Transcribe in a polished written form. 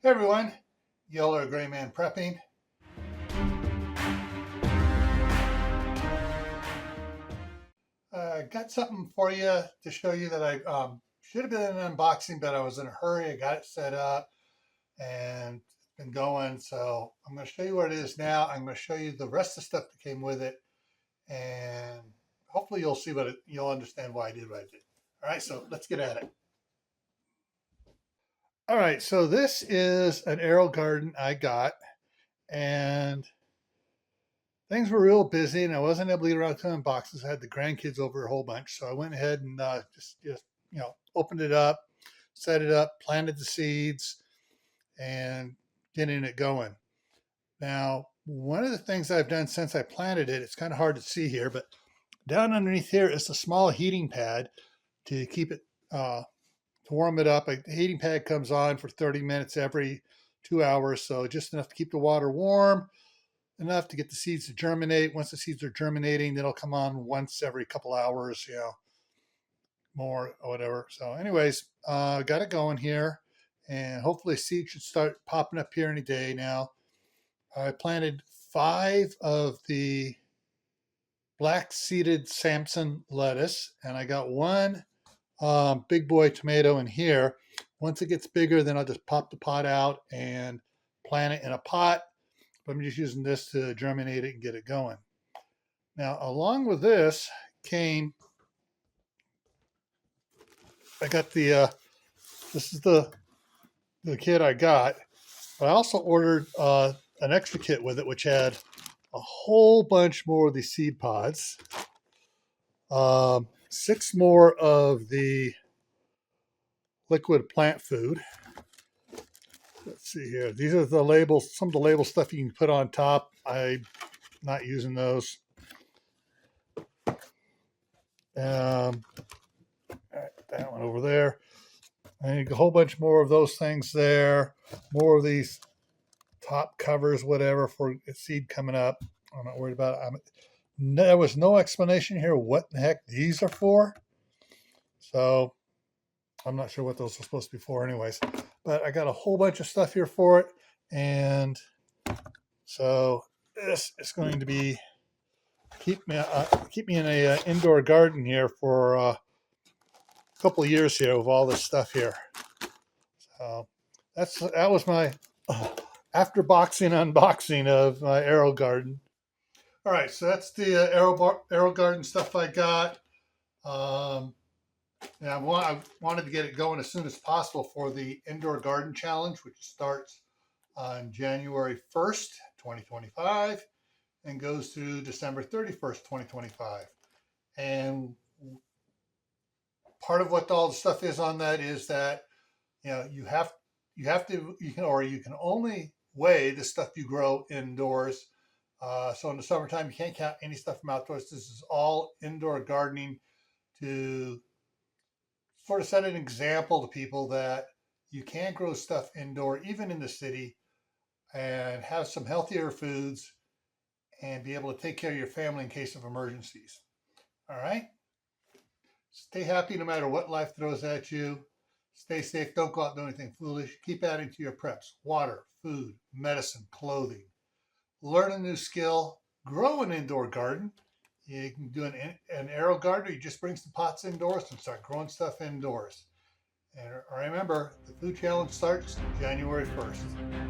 Hey everyone, Yellow Gray Man Prepping. Got something for you to show you that I should have been an unboxing, but I was in a hurry. I got it set up and it's been going. So I'm going to show you what it is now. I'm going to show you the rest of the stuff that came with it, and hopefully you'll see you'll understand why I did what I did. All right, so let's get at it. All right, so this is an AeroGarden I got, and things were real busy and I wasn't able to get around to unboxes. I had the grandkids over a whole bunch. So I went ahead and just opened it up, set it up, planted the seeds, and getting it going. Now, one of the things I've done since I planted it, it's kind of hard to see here, but down underneath here is a small heating pad to keep it, to warm it up. A heating pad comes on for 30 minutes every 2 hours. So just enough to keep the water warm, enough to get the seeds to germinate. Once the seeds are germinating, it'll come on once every couple hours, more or whatever. So anyways, got it going here, and hopefully seeds should start popping up here any day now. I planted 5 of the black seeded Samson lettuce, and I got one big boy tomato in here. Once it gets bigger, then I'll just pop the pot out and plant it in a pot. But I'm just using this to germinate it and get it going. Now, along with this came, I got this is the kit I got. But I also ordered an extra kit with it, which had a whole bunch more of these seed pods, 6 more of the liquid plant food. Let's see here. These are the labels, some of the label stuff you can put on top. I'm not using those. That one over there. I need a whole bunch more of those things there. More of these top covers, whatever, for a seed coming up. I'm not worried about it. There was no explanation here what the heck these are for. So I'm not sure what those are supposed to be for anyways. But I got a whole bunch of stuff here for it. And so this is going to be keep me in a indoor garden here for a couple of years here with all this stuff here. So that was my after boxing unboxing of my AeroGarden. All right, so that's the AeroGarden stuff I got. And I wanted to get it going as soon as possible for the Indoor Garden Challenge, which starts on January 1st, 2025, and goes through December 31st, 2025. And part of what all the stuff is on that is that you can only weigh the stuff you grow indoors. So in the summertime, you can't count any stuff from outdoors. This is all indoor gardening to sort of set an example to people that you can grow stuff indoor, even in the city, and have some healthier foods and be able to take care of your family in case of emergencies. All right? Stay happy no matter what life throws at you. Stay safe. Don't go out and do anything foolish. Keep adding to your preps. Water, food, medicine, clothing. Learn a new skill. Grow an indoor garden. You can do an AeroGarden, or you just bring some pots indoors and start growing stuff indoors. And remember, the food challenge starts January 1st.